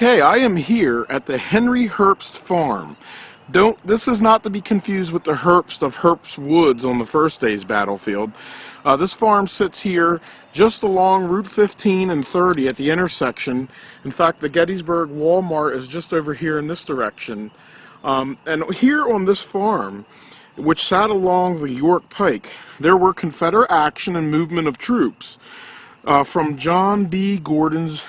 Okay, I am here at the Henry Herbst farm. This is not to be confused with the Herbst of Herbst Woods on the first day's battlefield. This farm sits here just along Route 15 and 30 at the intersection. In fact, the Gettysburg Walmart is just over here in this direction. And here on this farm, which sat along the York Pike, there were Confederate action and movement of troops from John B. Gordon's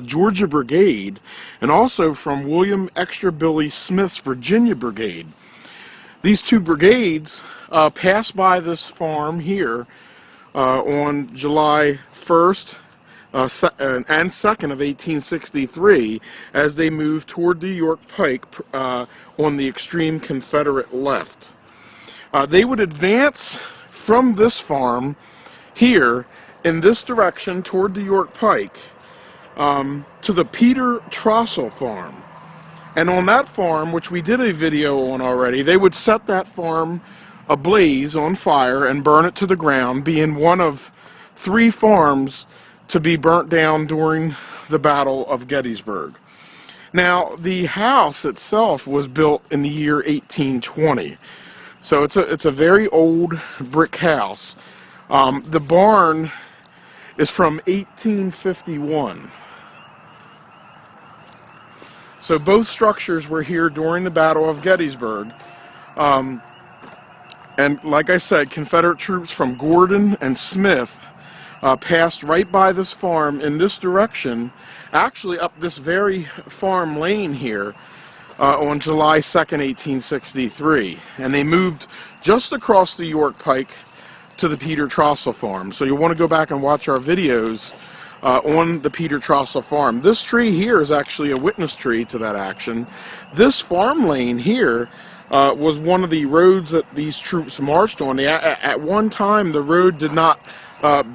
Georgia Brigade, and also from William Extra Billy Smith's Virginia Brigade. These two brigades passed by this farm here on July 1st and 2nd of 1863 as they moved toward the York Pike on the extreme Confederate left. They would advance from this farm here in this direction toward the York Pike to the Peter Trossel farm. And on that farm, which we did a video on already, they would set that farm ablaze on fire and burn it to the ground, being one of 3 farms to be burnt down during the Battle of Gettysburg. Now, the house itself was built in the year 1820. So it's a very old brick house. The barn is from 1851. So both structures were here during the Battle of Gettysburg. And like I said, Confederate troops from Gordon and Smith passed right by this farm in this direction, actually up this very farm lane here, on July 2nd, 1863. And they moved just across the York Pike to the Peter Trossel farm. So you'll want to go back and watch our videos on the Peter Trossel farm. This tree here is actually a witness tree to that action. This farm lane here was one of the roads that these troops marched on. At one time, the road did not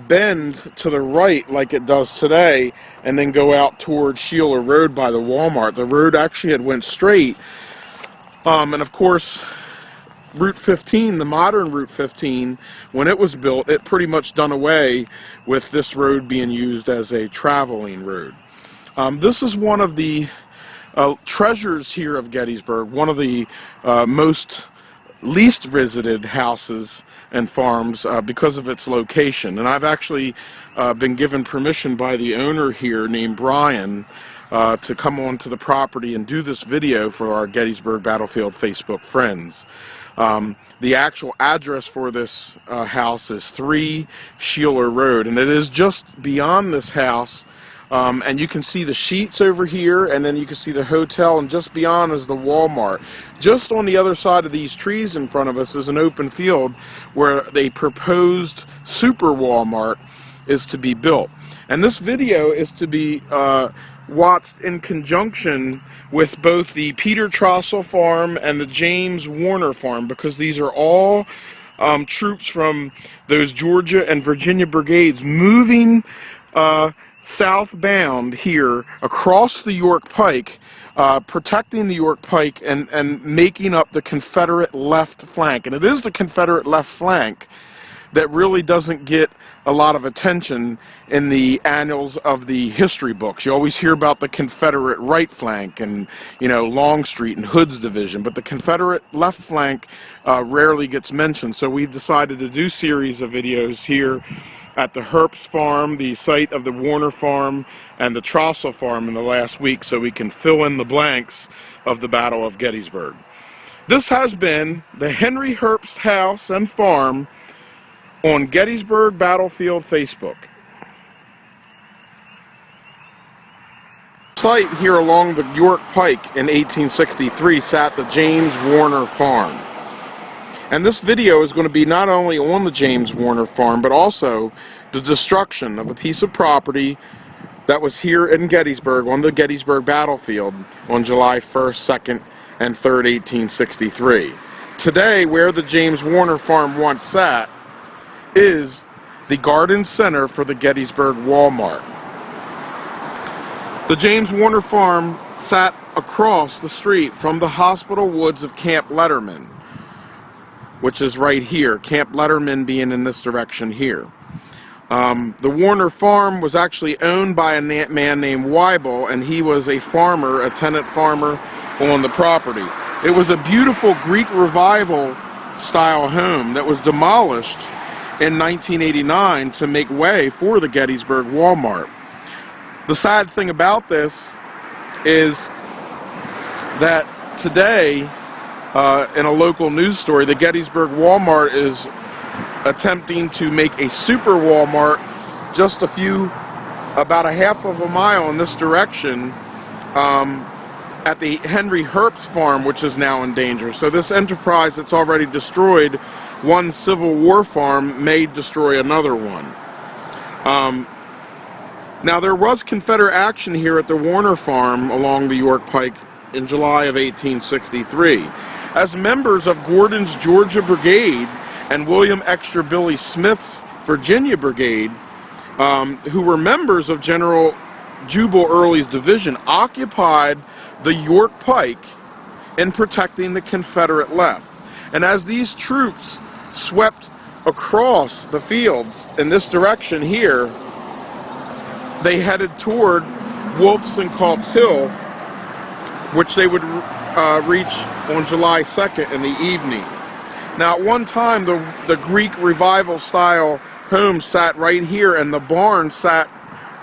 bend to the right like it does today and then go out toward Sheeler Road by the Walmart. The road actually had went straight. And of course, Route 15, the modern Route 15, when it was built, it pretty much done away with this road being used as a traveling road. This is one of the treasures here of Gettysburg, one of the least visited houses and farms because of its location. And I've actually been given permission by the owner here, named Brian, to come onto the property and do this video for our Gettysburg Battlefield Facebook friends. The actual address for this house is 3 Sheeler Road, and it is just beyond this house, and you can see the sheets over here, and then you can see the hotel, and just beyond is the Walmart. Just on the other side of these trees in front of us is an open field where the proposed super Walmart is to be built. And this video is to be watched in conjunction with both the Peter Trossel farm and the James Weaner farm, because these are all troops from those Georgia and Virginia brigades moving southbound here across the York Pike, protecting the York Pike and making up the Confederate left flank. And it is the Confederate left flank that really doesn't get a lot of attention in the annals of the history books. You always hear about the Confederate right flank and, you know, Longstreet and Hood's division, but the Confederate left flank rarely gets mentioned. So we've decided to do series of videos here at the Herbst farm, the site of the Weaner farm, and the Trossel farm in the last week, so we can fill in the blanks of the Battle of Gettysburg. This has been the Henry Herbst house and farm on Gettysburg Battlefield Facebook. Site here along the York Pike in 1863 sat the James Weaner farm. And this video is going to be not only on the James Weaner farm, but also the destruction of a piece of property that was here in Gettysburg on the Gettysburg Battlefield on July 1st, 2nd, and 3rd, 1863. Today, where the James Weaner farm once sat is the garden center for the Gettysburg Walmart. The James Weaner farm sat across the street from the hospital woods of Camp Letterman, which is right here, Camp Letterman being in this direction here. The Weaner farm was actually owned by a man named Weibel, and he was a farmer, a tenant farmer on the property. It was a beautiful Greek Revival style home that was demolished in 1989 to make way for the Gettysburg Walmart. The sad thing about this is that today, in a local news story, the Gettysburg Walmart is attempting to make a super Walmart just about a half of a mile in this direction, at the Henry Herbst farm, which is now in danger. So this enterprise that's already destroyed one Civil War farm may destroy another one. Now there was Confederate action here at the Weaner farm along the York Pike in July of 1863. As members of Gordon's Georgia Brigade and William Extra Billy Smith's Virginia Brigade, who were members of General Jubal Early's division, occupied the York Pike in protecting the Confederate left. And as these troops swept across the fields in this direction here, they headed toward Wolf's and Culp's Hill, which they would reach on July 2nd in the evening. Now, at one time, the Greek Revival style home sat right here, and the barn sat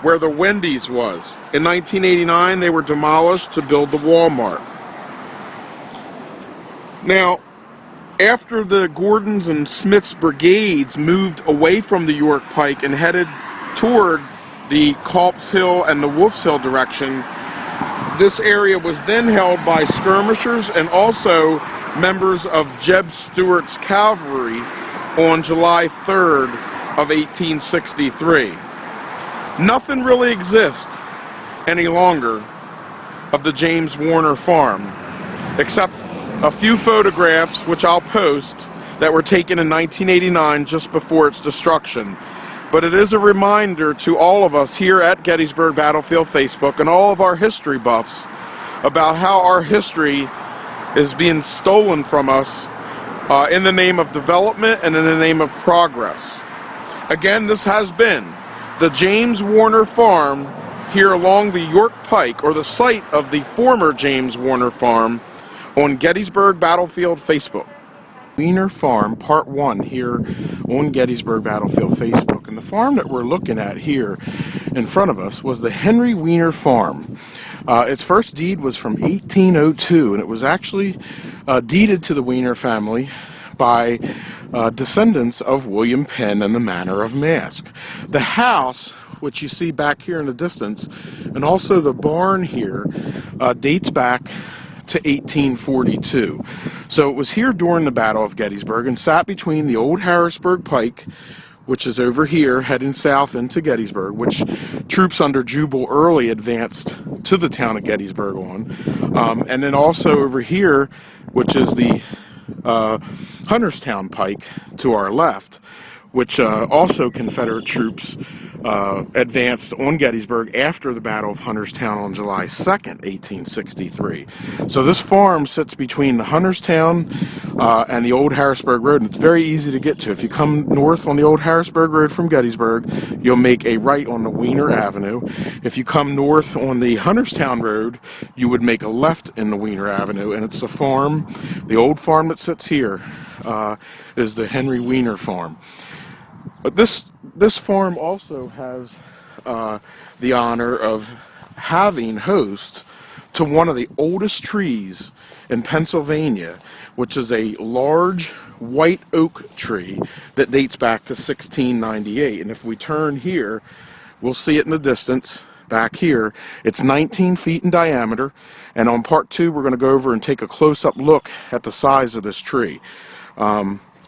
where the Wendy's was. In 1989, they were demolished to build the Walmart. Now, after the Gordon's and Smith's brigades moved away from the York Pike and headed toward the Culp's Hill and the Wolf's Hill direction, this area was then held by skirmishers and also members of Jeb Stuart's cavalry on July 3rd of 1863. Nothing really exists any longer of the James Weaner farm, except a few photographs, which I'll post, that were taken in 1989 just before its destruction. But it is a reminder to all of us here at Gettysburg Battlefield Facebook and all of our history buffs about how our history is being stolen from us in the name of development and in the name of progress. Again, this has been the James Weaner farm here along the York Pike, or the site of the former James Weaner farm, on Gettysburg Battlefield Facebook. Weaner Farm, Part 1, here on Gettysburg Battlefield Facebook. And the farm that we're looking at here in front of us was the Henry Weaner Farm. Its first deed was from 1802, and it was actually deeded to the Weaner family by descendants of William Penn and the Manor of Mask. The house, which you see back here in the distance, and also the barn here, dates back to 1842. So it was here during the Battle of Gettysburg and sat between the old Harrisburg Pike, which is over here heading south into Gettysburg, which troops under Jubal Early advanced to the town of Gettysburg on, and then also over here, which is the Hunterstown Pike to our left, which also Confederate troops advanced on Gettysburg after the Battle of Hunterstown on July 2nd, 1863. So this farm sits between the Hunterstown and the old Harrisburg Road, and it's very easy to get to. If you come north on the old Harrisburg Road from Gettysburg, you'll make a right on the Weaner Avenue. If you come north on the Hunterstown Road, you would make a left in the Weaner Avenue, and it's the farm, the old farm that sits here, is the Henry Weaner Farm. But this farm also has the honor of having host to one of the oldest trees in Pennsylvania, which is a large white oak tree that dates back to 1698. And if we turn here, we'll see it in the distance back here. It's 19 feet in diameter, and on part 2 we're going to go over and take a close-up look at the size of this tree.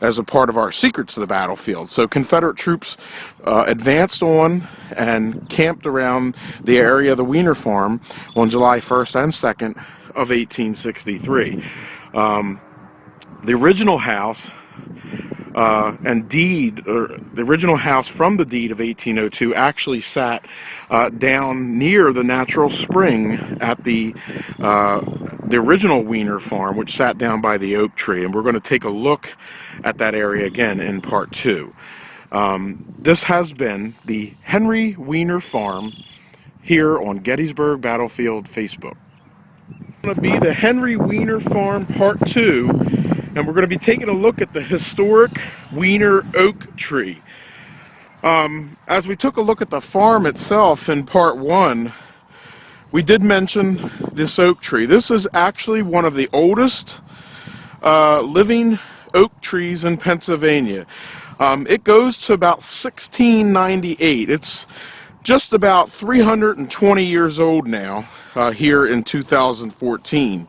As a part of our Secrets of the Battlefield. So Confederate troops advanced on and camped around the area of the Weaner Farm on July 1st and 2nd of 1863. The original house and deed, or the original house from the deed of 1802 actually sat down near the natural spring at the original Weaner Farm, which sat down by the oak tree, and we're going to take a look at that area again in part 2. This has been the Henry Weaner Farm here on Gettysburg Battlefield Facebook. It's going to be the Henry Weaner Farm Part 2, and we're going to be taking a look at the historic Weaner oak tree. As we took a look at the farm itself in Part 1, we did mention this oak tree. This is actually one of the oldest living oak trees in Pennsylvania. It goes to about 1698. It's just about 320 years old now, here in 2014.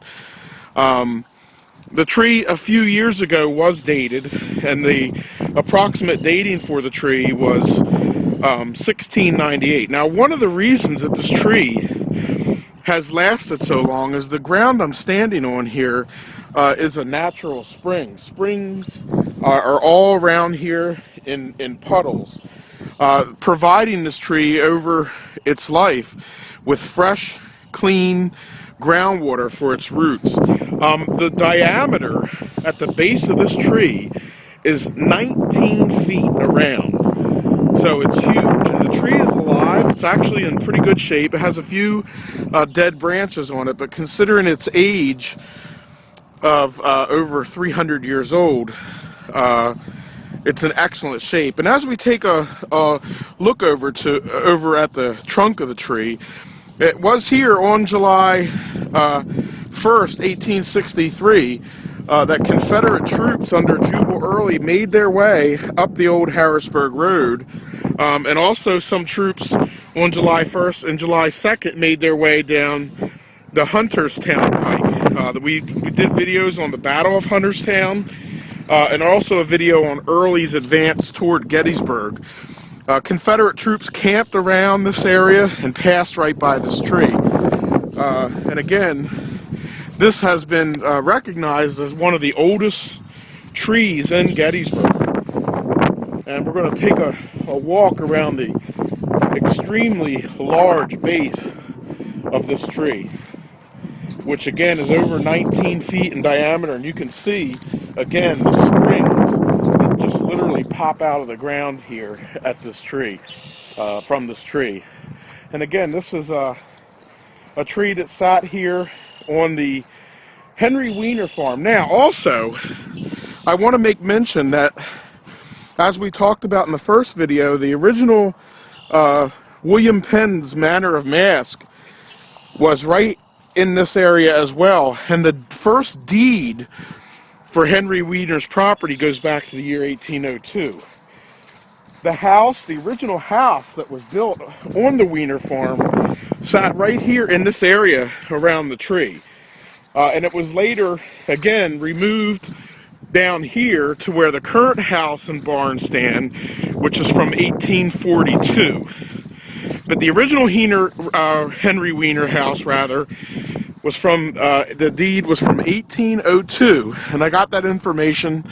The tree a few years ago was dated, and the approximate dating for the tree was 1698. Now, one of the reasons that this tree has lasted so long is the ground I'm standing on here is a natural spring. Springs are all around here in puddles, providing this tree over its life with fresh, clean groundwater for its roots. The diameter at the base of this tree is 19 feet around. So it's huge, and the tree is alive. It's actually in pretty good shape. It has a few dead branches on it, but considering its age of over 300 years old, it's in excellent shape. And as we take a look over at the trunk of the tree, it was here on July 1st, 1863, that Confederate troops under Jubal Early made their way up the old Harrisburg Road, and also some troops on July 1st and July 2nd made their way down the Hunterstown Pike. We did videos on the Battle of Hunterstown, and also a video on Early's advance toward Gettysburg. Confederate troops camped around this area and passed right by this tree. And again, this has been recognized as one of the oldest trees in Gettysburg. And we're going to take a walk around the extremely large base of this tree, which again is over 19 feet in diameter. And you can see, again, the springs that just literally pop out of the ground here at this tree, from this tree. And again, this is a tree that sat here on the Henry Weaner farm. Now, also, I want to make mention that, as we talked about in the first video, the original William Penn's Manor of Mask was right in this area as well. And the first deed for Henry Weaner's property goes back to the year 1802. The house, the original house that was built on the Weaner farm, sat right here in this area around the tree. And it was later, again, removed down here to where the current house and barn stand, which is from 1842. But the original Henry Weaner house, rather, was from, the deed was from 1802. And I got that information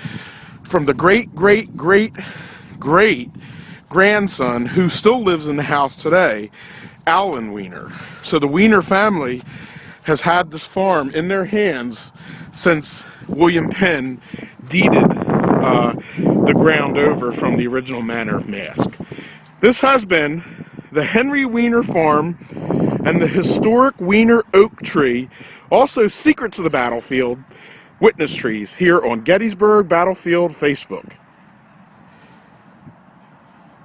from the great-great-great-grandson, who still lives in the house today, Allen Weaner. So the Weaner family has had this farm in their hands since William Penn deeded the ground over from the original Manor of Mask. This has been the Henry Weaner Farm and the historic Weaner oak tree, also Secrets of the Battlefield witness trees, here on Gettysburg Battlefield Facebook.